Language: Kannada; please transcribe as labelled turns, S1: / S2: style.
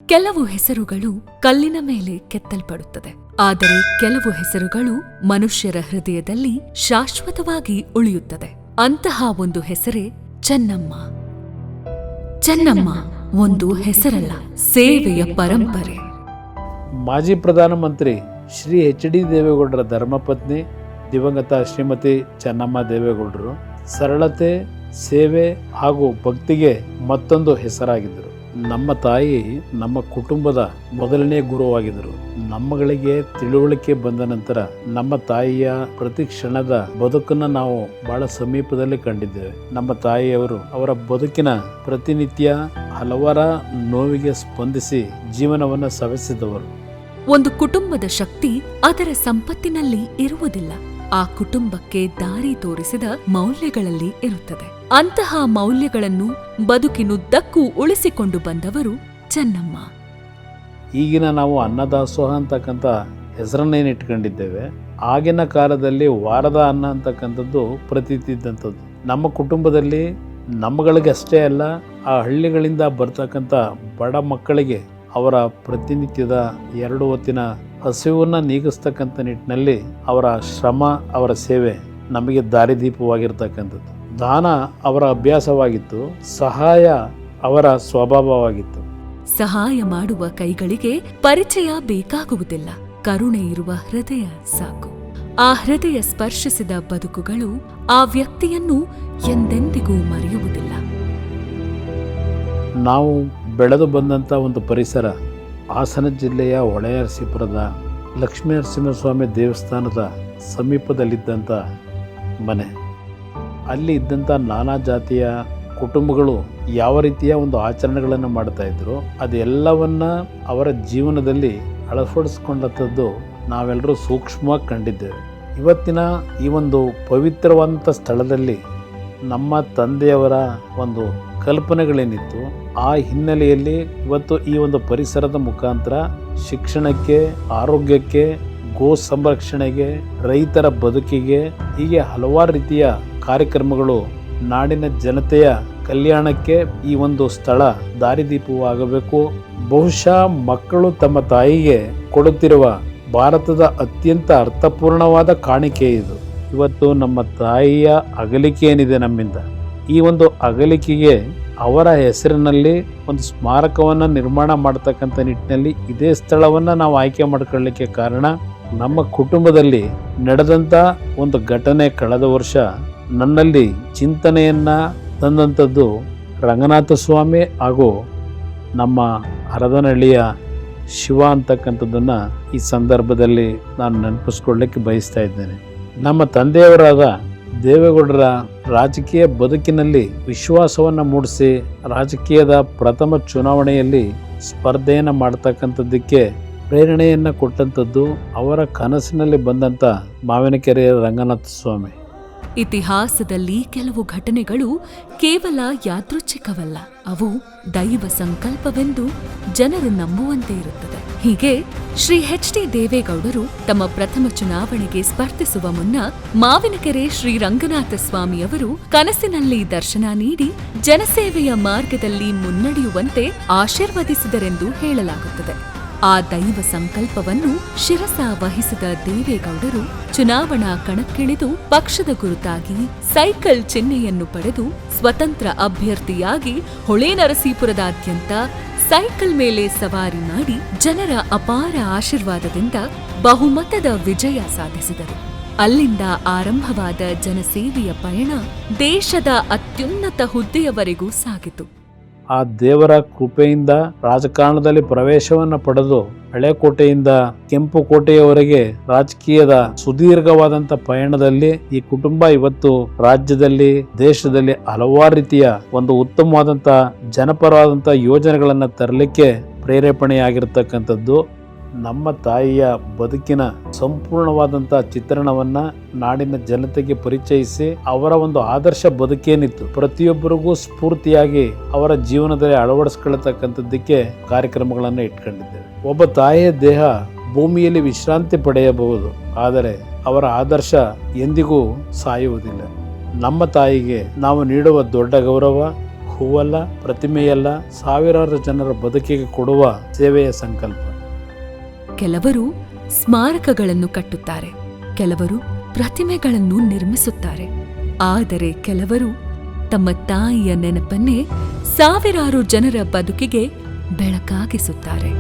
S1: ಕೆಲವು ಹೆಸರುಗಳು ಕಲ್ಲಿನ ಮೇಲೆ ಕೆತ್ತಲ್ಪಡುತ್ತದೆ, ಆದರೆ ಕೆಲವು ಹೆಸರುಗಳು ಮನುಷ್ಯರ ಹೃದಯದಲ್ಲಿ ಶಾಶ್ವತವಾಗಿ ಉಳಿಯುತ್ತದೆ. ಅಂತಹ ಒಂದು ಹೆಸರೇ ಚೆನ್ನಮ್ಮ. ಚೆನ್ನಮ್ಮ ಒಂದು ಹೆಸರಲ್ಲ, ಸೇವೆಯ ಪರಂಪರೆ.
S2: ಮಾಜಿ ಪ್ರಧಾನಮಂತ್ರಿ ಶ್ರೀ ಎಚ್.ಡಿ. ದೇವೇಗೌಡರ ಧರ್ಮಪತ್ನಿ ದಿವಂಗತ ಶ್ರೀಮತಿ ಚೆನ್ನಮ್ಮ ದೇವೇಗೌಡರು ಸರಳತೆ, ಸೇವೆ ಹಾಗೂ ಭಕ್ತಿಗೆ ಮತ್ತೊಂದು ಹೆಸರಾಗಿದ್ದರು. ನಮ್ಮ ತಾಯಿ ನಮ್ಮ ಕುಟುಂಬದ ಮೊದಲನೇ ಗುರುವಾಗಿದ್ದರು. ನಮ್ಮಗಳಿಗೆ ತಿಳುವಳಿಕೆ ಬಂದ ನಂತರ ನಮ್ಮ ತಾಯಿಯ ಪ್ರತಿ ಕ್ಷಣದ ಬದುಕನ್ನು ನಾವು ಬಹಳ ಸಮೀಪದಲ್ಲಿ ಕಂಡಿದ್ದೇವೆ. ನಮ್ಮ ತಾಯಿಯವರು ಅವರ ಬದುಕಿನ ಪ್ರತಿನಿತ್ಯ ಹಲವರ ನೋವಿಗೆ ಸ್ಪಂದಿಸಿ ಜೀವನವನ್ನು ಸವೆಸಿದವರು.
S1: ಒಂದು ಕುಟುಂಬದ ಶಕ್ತಿ ಅದರ ಸಂಪತ್ತಿನಲ್ಲಿ ಇರುವುದಿಲ್ಲ, ಆ ಕುಟುಂಬಕ್ಕೆ ದಾರಿ ತೋರಿಸಿದ ಮೌಲ್ಯಗಳಲ್ಲಿ ಇರುತ್ತದೆ. ಅಂತಹ ಮೌಲ್ಯಗಳನ್ನು ಬದುಕಿನುದ್ದಕ್ಕೂ ಉಳಿಸಿಕೊಂಡು ಬಂದವರು ಚೆನ್ನಮ್ಮ.
S2: ಈಗಿನ ನಾವು ಅನ್ನದಾಸೋಹ ಅಂತಕ್ಕಂಥ ಹೆಸರನ್ನೇನು ಇಟ್ಕೊಂಡಿದ್ದೇವೆ, ಆಗಿನ ಕಾಲದಲ್ಲಿ ವಾರದ ಅನ್ನ ಅಂತಕ್ಕಂಥದ್ದು ಪ್ರತೀತಿ ಇದ್ದಂಥದ್ದು. ನಮ್ಮ ಕುಟುಂಬದಲ್ಲಿ ನಮ್ಮಗಳಿಗೆ ಅಷ್ಟೇ ಅಲ್ಲ, ಆ ಹಳ್ಳಿಗಳಿಂದ ಬರ್ತಕ್ಕಂಥ ಬಡ ಮಕ್ಕಳಿಗೆ ಅವರ ಪ್ರತಿನಿತ್ಯದ 2 ಹೊತ್ತಿನ ಹಸಿವನ್ನು ನೀಗಿಸ್ತಕ್ಕಂಥ ನಿಟ್ಟಿನಲ್ಲಿ ಅವರ ಶ್ರಮ, ಅವರ ಸೇವೆ ನಮಗೆ ದಾರಿದೀಪವಾಗಿರ್ತಕ್ಕಂಥದ್ದು. ದಾನ ಅವರ ಅಭ್ಯಾಸವಾಗಿತ್ತು, ಸಹಾಯ ಅವರ ಸ್ವಭಾವವಾಗಿತ್ತು.
S1: ಸಹಾಯ ಮಾಡುವ ಕೈಗಳಿಗೆ ಪರಿಚಯ ಬೇಕಾಗುವುದಿಲ್ಲ, ಕರುಣೆ ಇರುವ ಹೃದಯ ಸಾಕು. ಆ ಹೃದಯ ಸ್ಪರ್ಶಿಸಿದ ಬದುಕುಗಳು ಆ ವ್ಯಕ್ತಿಯನ್ನು ಎಂದೆಂದಿಗೂ ಮರೆಯುವುದಿಲ್ಲ.
S2: ನಾವು ಬೆಳೆದು ಬಂದಂಥ ಒಂದು ಪರಿಸರ ಹಾಸನ ಜಿಲ್ಲೆಯ ಹೊಳೆನರಸೀಪುರದ ಲಕ್ಷ್ಮೀನರಸಿಂಹಸ್ವಾಮಿ ದೇವಸ್ಥಾನದ ಸಮೀಪದಲ್ಲಿದ್ದಂಥ ಮನೆ. ಅಲ್ಲಿ ಇದ್ದಂಥ ನಾನಾ ಜಾತಿಯ ಕುಟುಂಬಗಳು ಯಾವ ರೀತಿಯ ಒಂದು ಆಚರಣೆಗಳನ್ನು ಮಾಡ್ತಾ ಇದ್ರು, ಅದೆಲ್ಲವನ್ನ ಅವರ ಜೀವನದಲ್ಲಿ ಅಳವಡಿಸ್ಕೊಂಡಂಥದ್ದು ನಾವೆಲ್ಲರೂ ಸೂಕ್ಷ್ಮವಾಗಿ ಕಂಡಿದ್ದೇವೆ. ಇವತ್ತಿನ ಈ ಒಂದು ಪವಿತ್ರವಾದಂಥ ಸ್ಥಳದಲ್ಲಿ ನಮ್ಮ ತಂದೆಯವರ ಒಂದು ಕಲ್ಪನೆಗಳೇನಿತ್ತು, ಆ ಹಿನ್ನೆಲೆಯಲ್ಲಿ ಇವತ್ತು ಈ ಒಂದು ಪರಿಸರದ ಮುಖಾಂತರ ಶಿಕ್ಷಣಕ್ಕೆ, ಆರೋಗ್ಯಕ್ಕೆ, ಗೋ ಸಂರಕ್ಷಣೆಗೆ, ರೈತರ ಬದುಕಿಗೆ, ಹೀಗೆ ಹಲವಾರು ರೀತಿಯ ಕಾರ್ಯಕ್ರಮಗಳು ನಾಡಿನ ಜನತೆಯ ಕಲ್ಯಾಣಕ್ಕೆ ಈ ಒಂದು ಸ್ಥಳ ದಾರಿದೀಪವಾಗಬೇಕು. ಬಹುಶಃ ಮಕ್ಕಳು ತಮ್ಮ ತಾಯಿಗೆ ಕೊಡುತ್ತಿರುವ ಭಾರತದ ಅತ್ಯಂತ ಅರ್ಥಪೂರ್ಣವಾದ ಕಾಣಿಕೆ ಇದು. ಇವತ್ತು ನಮ್ಮ ತಾಯಿಯ ಅಗಲಿಕೆ ಏನಿದೆ ನಮ್ಮಿಂದ, ಈ ಒಂದು ಅಗಲಿಕೆಗೆ ಅವರ ಹೆಸರಿನಲ್ಲಿ ಒಂದು ಸ್ಮಾರಕವನ್ನು ನಿರ್ಮಾಣ ಮಾಡ್ತಕ್ಕಂಥ ನಿಟ್ಟಿನಲ್ಲಿ ಇದೇ ಸ್ಥಳವನ್ನು ನಾವು ಆಯ್ಕೆ ಮಾಡ್ಕೊಳ್ಳಿಕ್ಕೆ ಕಾರಣ ನಮ್ಮ ಕುಟುಂಬದಲ್ಲಿ ನಡೆದಂಥ ಒಂದು ಘಟನೆ. ಕಳೆದ ವರ್ಷ ನನ್ನಲ್ಲಿ ಚಿಂತನೆಯನ್ನು ತಂದಂಥದ್ದು ರಂಗನಾಥ ಸ್ವಾಮಿ ಹಾಗೂ ನಮ್ಮ ಹರದನಹಳ್ಳಿಯ ಶಿವ ಅಂತಕ್ಕಂಥದ್ದನ್ನು ಈ ಸಂದರ್ಭದಲ್ಲಿ ನಾನು ನೆನಪಿಸ್ಕೊಳ್ಳಿಕ್ಕೆ ಬಯಸ್ತಾ ಇದ್ದೇನೆ. ನಮ್ಮ ತಂದೆಯವರಾದ ದೇವೇಗೌಡರ ರಾಜಕೀಯ ಬದುಕಿನಲ್ಲಿ ವಿಶ್ವಾಸವನ್ನು ಮೂಡಿಸಿ ರಾಜಕೀಯದ ಪ್ರಥಮ ಚುನಾವಣೆಯಲ್ಲಿ ಸ್ಪರ್ಧೆಯನ್ನು ಮಾಡ್ತಕ್ಕಂಥದ್ದಕ್ಕೆ ಪ್ರೇರಣೆಯನ್ನು ಕೊಟ್ಟಂಥದ್ದು ಅವರ ಕನಸಿನಲ್ಲಿ ಬಂದಂಥ ಮಾವಿನಕೆರೆಯ ರಂಗನಾಥ ಸ್ವಾಮಿ.
S1: ಇತಿಹಾಸದಲ್ಲಿ ಕೆಲವು ಘಟನೆಗಳು ಕೇವಲ ಯಾದೃಚ್ಛಿಕವಲ್ಲ, ಅವು ದೈವ ಸಂಕಲ್ಪವೆಂದು ಜನರು ನಂಬುವಂತೆ ಇರುತ್ತದೆ. ಹೀಗೆ ಶ್ರೀ ಎಚ್.ಡಿ. ದೇವೇಗೌಡರು ತಮ್ಮ ಪ್ರಥಮ ಚುನಾವಣೆಗೆ ಸ್ಪರ್ಧಿಸುವ ಮುನ್ನ ಮಾವಿನಕೆರೆ ಶ್ರೀ ರಂಗನಾಥ ಸ್ವಾಮಿಯವರು ಕನಸಿನಲ್ಲಿ ದರ್ಶನ ನೀಡಿ ಜನಸೇವೆಯ ಮಾರ್ಗದಲ್ಲಿ ಮುನ್ನಡೆಯುವಂತೆ ಆಶೀರ್ವದಿಸಿದರೆಂದು ಹೇಳಲಾಗುತ್ತದೆ. ಆ ದೈವ ಸಂಕಲ್ಪವನ್ನು ಶಿರಸ ವಹಿಸಿದ ದೇವೇಗೌಡರು ಚುನಾವಣಾ ಕಣಕ್ಕಿಳಿದು ಪಕ್ಷದ ಗುರುತಾಗಿ ಸೈಕಲ್ ಚಿಹ್ನೆಯನ್ನು ಪಡೆದು ಸ್ವತಂತ್ರ ಅಭ್ಯರ್ಥಿಯಾಗಿ ಹೊಳೆನರಸೀಪುರದಾದ್ಯಂತ ಸೈಕಲ್ ಮೇಲೆ ಸವಾರಿ ಮಾಡಿ ಜನರ ಅಪಾರ ಆಶೀರ್ವಾದದಿಂದ ಬಹುಮತದ ವಿಜಯ ಸಾಧಿಸಿದರು. ಅಲ್ಲಿಂದ ಆರಂಭವಾದ ಜನಸೇವೆಯ ಪಯಣ ದೇಶದ ಅತ್ಯುನ್ನತ ಹುದ್ದೆಯವರೆಗೂ ಸಾಗಿತು.
S2: ಆ ದೇವರ ಕೃಪೆಯಿಂದ ರಾಜಕಾರಣದಲ್ಲಿ ಪ್ರವೇಶವನ್ನು ಪಡೆದು ಹಳೆಕೋಟೆಯಿಂದ ಕೆಂಪು ಕೋಟೆಯವರೆಗೆ ರಾಜಕೀಯದ ಸುದೀರ್ಘವಾದಂಥ ಪಯಣದಲ್ಲಿ ಈ ಕುಟುಂಬ ಇವತ್ತು ರಾಜ್ಯದಲ್ಲಿ, ದೇಶದಲ್ಲಿ ಹಲವಾರು ರೀತಿಯ ಒಂದು ಉತ್ತಮವಾದಂಥ ಜನಪರವಾದಂಥ ಯೋಜನೆಗಳನ್ನು ತರಲಿಕ್ಕೆ ಪ್ರೇರೇಪಣೆಯಾಗಿರ್ತಕ್ಕಂಥದ್ದು. ನಮ್ಮ ತಾಯಿಯ ಬದುಕಿನ ಸಂಪೂರ್ಣವಾದಂಥ ಚಿತ್ರಣವನ್ನ ನಾಡಿನ ಜನತೆಗೆ ಪರಿಚಯಿಸಿ ಅವರ ಒಂದು ಆದರ್ಶ ಬದುಕೇನಿತ್ತು ಪ್ರತಿಯೊಬ್ಬರಿಗೂ ಸ್ಫೂರ್ತಿಯಾಗಿ ಅವರ ಜೀವನದಲ್ಲಿ ಅಳವಡಿಸ್ಕೊಳ್ತಕ್ಕಂಥದ್ದಕ್ಕೆ ಕಾರ್ಯಕ್ರಮಗಳನ್ನು ಇಟ್ಕೊಂಡಿದ್ದೇವೆ. ಒಬ್ಬ ತಾಯಿಯ ದೇಹ ಭೂಮಿಯಲ್ಲಿ ವಿಶ್ರಾಂತಿ ಪಡೆಯಬಹುದು, ಆದರೆ ಅವರ ಆದರ್ಶ ಎಂದಿಗೂ ಸಾಯುವುದಿಲ್ಲ. ನಮ್ಮ ತಾಯಿಗೆ ನಾವು ನೀಡುವ ದೊಡ್ಡ ಗೌರವ, ಹೂವಲ್ಲ, ಪ್ರತಿಮೆಯಲ್ಲ, ಸಾವಿರಾರು ಜನರ ಬದುಕಿಗೆ ಕೊಡುವ ಸೇವೆಯ ಸಂಕಲ್ಪ.
S1: ಕೆಲವರು ಸ್ಮಾರಕಗಳನ್ನು ಕಟ್ಟುತ್ತಾರೆ, ಕೆಲವರು ಪ್ರತಿಮೆಗಳನ್ನು ನಿರ್ಮಿಸುತ್ತಾರೆ, ಆದರೆ ಕೆಲವರು ತಮ್ಮ ತಾಯಿಯ ನೆನಪನ್ನೇ ಸಾವಿರಾರು ಜನರ ಬದುಕಿಗೆ ಬೆಳಕಾಗಿಸುತ್ತಾರೆ.